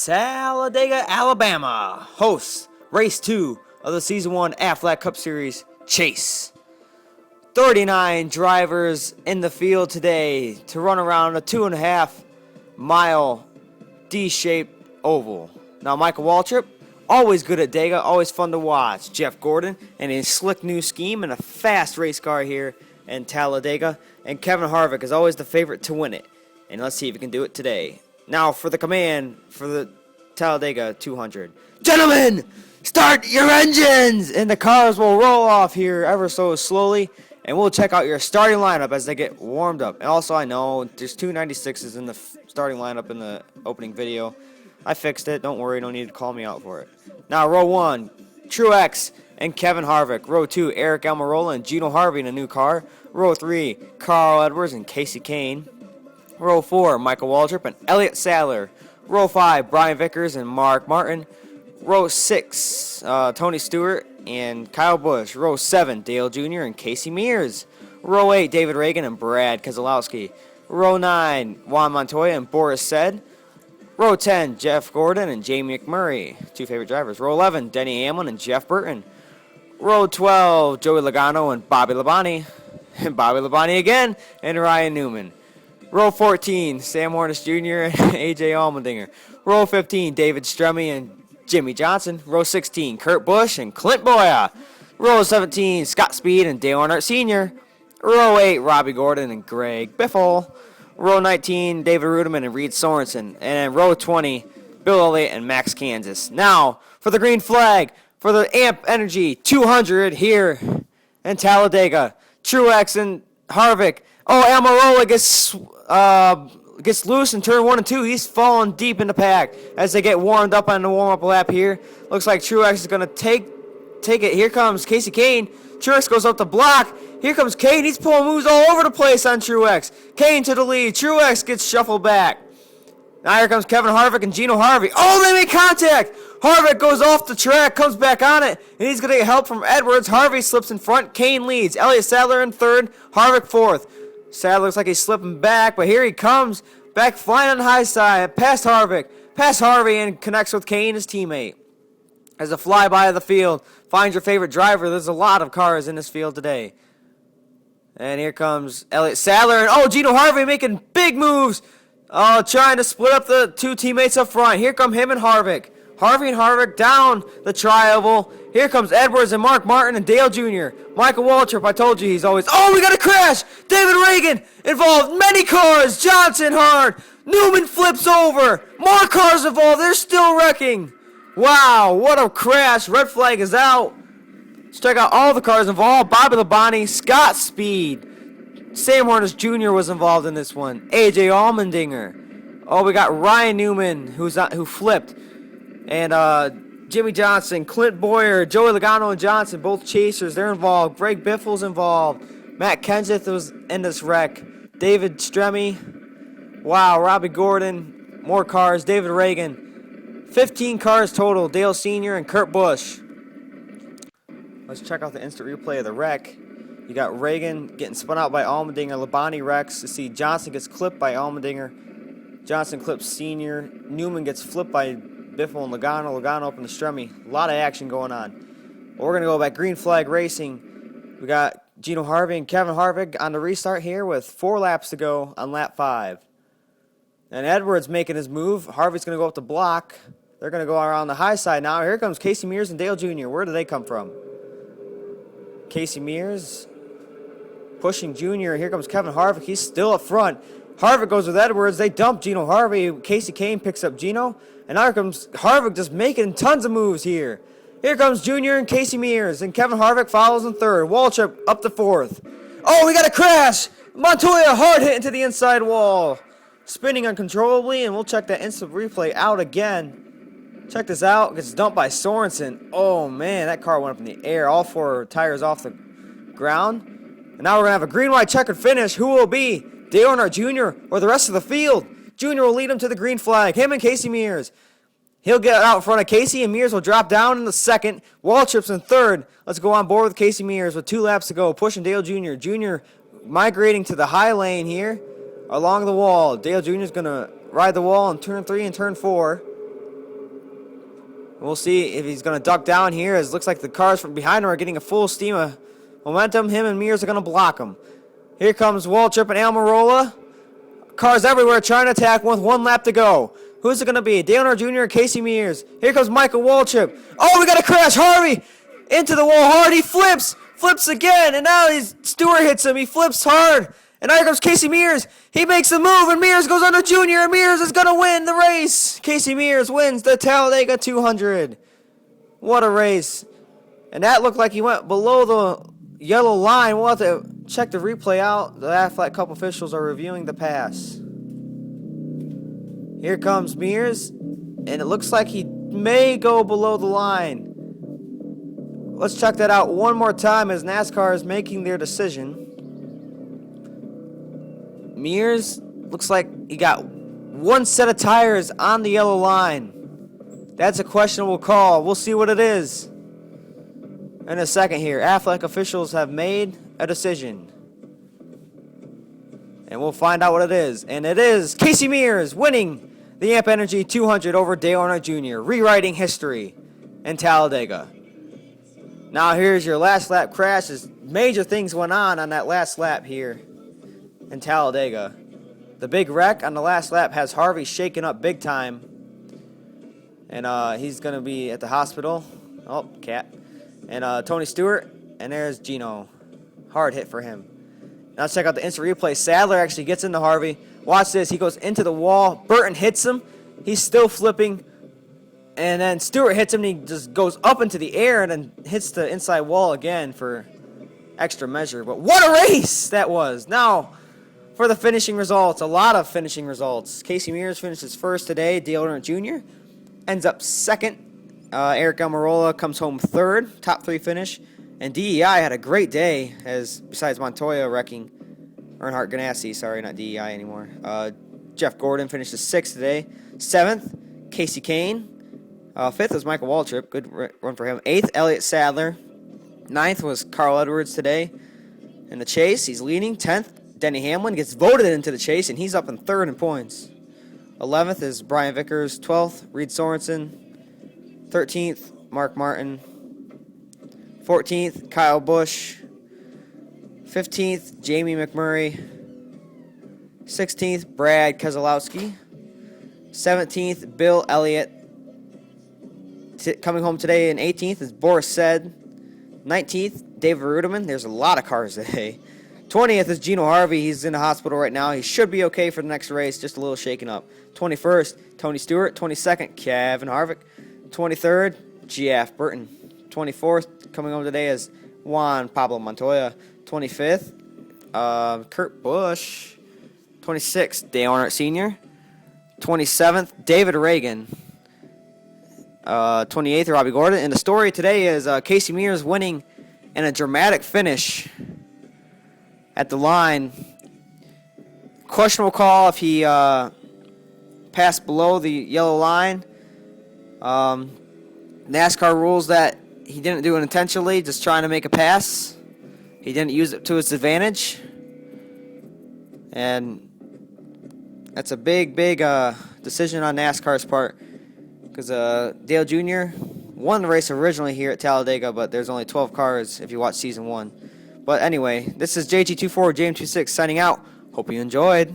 Talladega, Alabama hosts race 2 of the Season 1 Aflac Cup Series Chase. 39 drivers in the field today to run around a 2.5 mile D-shaped oval. Now, Michael Waltrip, always good at Dega, always fun to watch. Jeff Gordon and his slick new scheme and a fast race car here in Talladega. And Kevin Harvick is always the favorite to win it. And let's see if he can do it today. Now for the command for the Talladega 200. Gentlemen, start your engines! And the cars will roll off here ever so slowly. And we'll check out your starting lineup as they get warmed up. And also, I know there's two 96s in the starting lineup in the opening video. I fixed it. Don't worry. No need to call me out for it. Now, row 1, Truex and Kevin Harvick. Row 2, Eric Almirola and Gino Harvey in a new car. Row 3, Carl Edwards and Casey Kane. Row 4, Michael Waltrip and Elliott Sadler. Row 5, Brian Vickers and Mark Martin. Row 6, Tony Stewart and Kyle Busch. Row 7, Dale Jr. and Casey Mears. Row 8, David Reagan and Brad Keselowski. Row 9, Juan Montoya and Boris Said. Row 10, Jeff Gordon and Jamie McMurray, two favorite drivers. Row 11, Denny Hamlin and Jeff Burton. Row 12, Joey Logano and Bobby Labonte. And Bobby Labonte again, and Ryan Newman. Row 14, Sam Hornish Jr. and A.J. Allmendinger. Row 15, David Stremme and Jimmy Johnson. Row 16, Kurt Busch and Clint Boya. Row 17, Scott Speed and Dale Earnhardt Sr. Row 8, Robbie Gordon and Greg Biffle. Row 19, David Rudiman and Reed Sorensen. And row 20, Bill Elliott and Max Kansas. Now, for the green flag, for the AMP Energy 200 here in Talladega. Truex and Harvick. Oh, Almirola gets loose in turn 1 and 2. He's falling deep in the pack as they get warmed up on the warm-up lap here. Looks like Truex is going to take it. Here comes Casey Kane. Truex goes up the block. Here comes Kane. He's pulling moves all over the place on Truex. Kane to the lead. Truex gets shuffled back. Now here comes Kevin Harvick and Gino Harvey. Oh, they make contact. Harvick goes off the track, comes back on it, and he's going to get help from Edwards. Harvey slips in front. Kane leads. Elliott Sadler in third. Harvick fourth. Sadler looks like he's slipping back, but here he comes. Back flying on the high side. Past Harvick. Past Harvey and connects with Kane, his teammate. As a flyby of the field, find your favorite driver. There's a lot of cars in this field today. And here comes Elliott Sadler. And Gino Harvey making big moves. Trying to split up the two teammates up front. Here come him and Harvick. Harvey and Harvick down the tri-oval. Here comes Edwards and Mark Martin and Dale Jr. Michael Waltrip, I told you he's always... Oh, we got a crash! David Reagan involved. Many cars. Johnson hard. Newman flips over. More cars involved. They're still wrecking. Wow, what a crash. Red flag is out. Let's check out all the cars involved. Bobby Labonte, Scott Speed. Sam Hornish Jr. was involved in this one. A.J. Allmendinger. Oh, we got Ryan Newman, who flipped. And Jimmy Johnson, Clint Boyer, Joey Logano and Johnson, both chasers. They're involved. Greg Biffle's involved. Matt Kenseth was in this wreck. David Stremme. Wow, Robbie Gordon. More cars. David Reagan. 15 cars total. Dale Sr. and Kurt Busch. Let's check out the instant replay of the wreck. You got Reagan getting spun out by Allmendinger. Labonte wrecks. You see Johnson gets clipped by Allmendinger. Johnson clips Sr. Newman gets flipped by Biffle and Logano. Logano up in the Stremme. A lot of action going on. We're going to go back green flag racing. We got Gino Harvey and Kevin Harvick on the restart here with 4 laps to go on lap 5. And Edwards making his move. Harvey's going to go up the block. They're going to go around the high side now. Here comes Casey Mears and Dale Jr. Where do they come from? Casey Mears pushing Jr. Here comes Kevin Harvick. He's still up front. Harvick goes with Edwards. They dump Gino Harvey. Casey Kane picks up Gino. And now here comes Harvick just making tons of moves here. Here comes Jr. and Casey Mears. And Kevin Harvick follows in third. Waltrip up to fourth. Oh, we got a crash. Montoya hard hit into the inside wall. Spinning uncontrollably. And we'll check that instant replay out again. Check this out. Gets dumped by Sorensen. Oh, man. That car went up in the air. All 4 tires off the ground. And now we're going to have a green-white checkered finish. Who will it be? Dale Earnhardt Jr. or the rest of the field? Jr. will lead him to the green flag. Him and Casey Mears. He'll get out in front of Casey, and Mears will drop down in the second. Waltrip's in third. Let's go on board with Casey Mears with 2 laps to go. Pushing Dale Jr. Jr. migrating to the high lane here along the wall. Dale Jr. is going to ride the wall in turn 3 and turn 4. We'll see if he's going to duck down here, as it looks like the cars from behind him are getting a full steam of momentum. Him and Mears are going to block him. Here comes Waltrip and Almirola. Cars everywhere trying to attack with 1 lap to go. Who's it going to be? Dale Earnhardt Jr. or Casey Mears? Here comes Michael Waltrip. Oh, we got a crash. Harvey into the wall hard. He flips again, and now Stewart hits him. He flips hard. And now here comes Casey Mears. He makes a move, and Mears goes under Junior, and Mears is going to win the race. Casey Mears wins the Talladega 200. What a race. And that looked like he went below the yellow line. We'll have to check the replay out. The Aflac Cup officials are reviewing the pass. Here comes Mears, and it looks like he may go below the line. Let's check that out one more time as NASCAR is making their decision. Mears looks like he got 1 set of tires on the yellow line. That's a questionable call. We'll see what it is in a second here. Aflac officials have made a decision, and we'll find out what it is. And it is Casey Mears winning the AMP Energy 200 over Dale Earnhardt Jr., rewriting history in Talladega. Now here's your last lap crash. As major things went on that last lap here in Talladega. The big wreck on the last lap has Harvey shaken up big time. And he's going to be at the hospital. Oh, cat. And Tony Stewart. And there's Gino. Hard hit for him. Now let's check out the instant replay. Sadler actually gets into Harvey. Watch this. He goes into the wall. Burton hits him. He's still flipping. And then Stewart hits him, and he just goes up into the air and then hits the inside wall again for extra measure. But what a race that was. Now, for the finishing results, a lot of finishing results. Casey Mears finishes first today. Dale Earnhardt Jr. ends up second. Eric Almirola comes home third. Top 3 finish. And DEI had a great day, as besides Montoya wrecking Earnhardt Ganassi. Sorry, not DEI anymore. Jeff Gordon finishes 6th today. 7th, Casey Kane. 5th was Michael Waltrip. Good run for him. 8th, Elliott Sadler. 9th was Carl Edwards today. In the chase, he's leading. 10th, Denny Hamlin gets voted into the chase, and he's up in 3rd in points. 11th is Brian Vickers. 12th, Reed Sorensen. 13th, Mark Martin. 14th, Kyle Busch. 15th, Jamie McMurray. 16th, Brad Keselowski. 17th, Bill Elliott. Coming home today in 18th is Boris Said. 19th, David Rudiman. There's a lot of cars today. 20th is Gino Harvey. He's in the hospital right now. He should be okay for the next race, just a little shaken up. 21st, Tony Stewart. 22nd, Kevin Harvick. 23rd, G.F. Burton. 24th, coming home today is Juan Pablo Montoya. 25th, Kurt Busch. 26th, Dale Earnhardt Sr. 27th, David Reagan. 28th, Robbie Gordon. And the story today is Casey Mears winning in a dramatic finish at the line. Questionable call if he passed below the yellow line. NASCAR rules that he didn't do it intentionally, just trying to make a pass. He didn't use it to his advantage. And that's a big decision on NASCAR's part. Because Dale Jr. won the race originally here at Talladega, but there's only 12 cars if you watch Season 1. But anyway, this is JG24, JM26 signing out. Hope you enjoyed.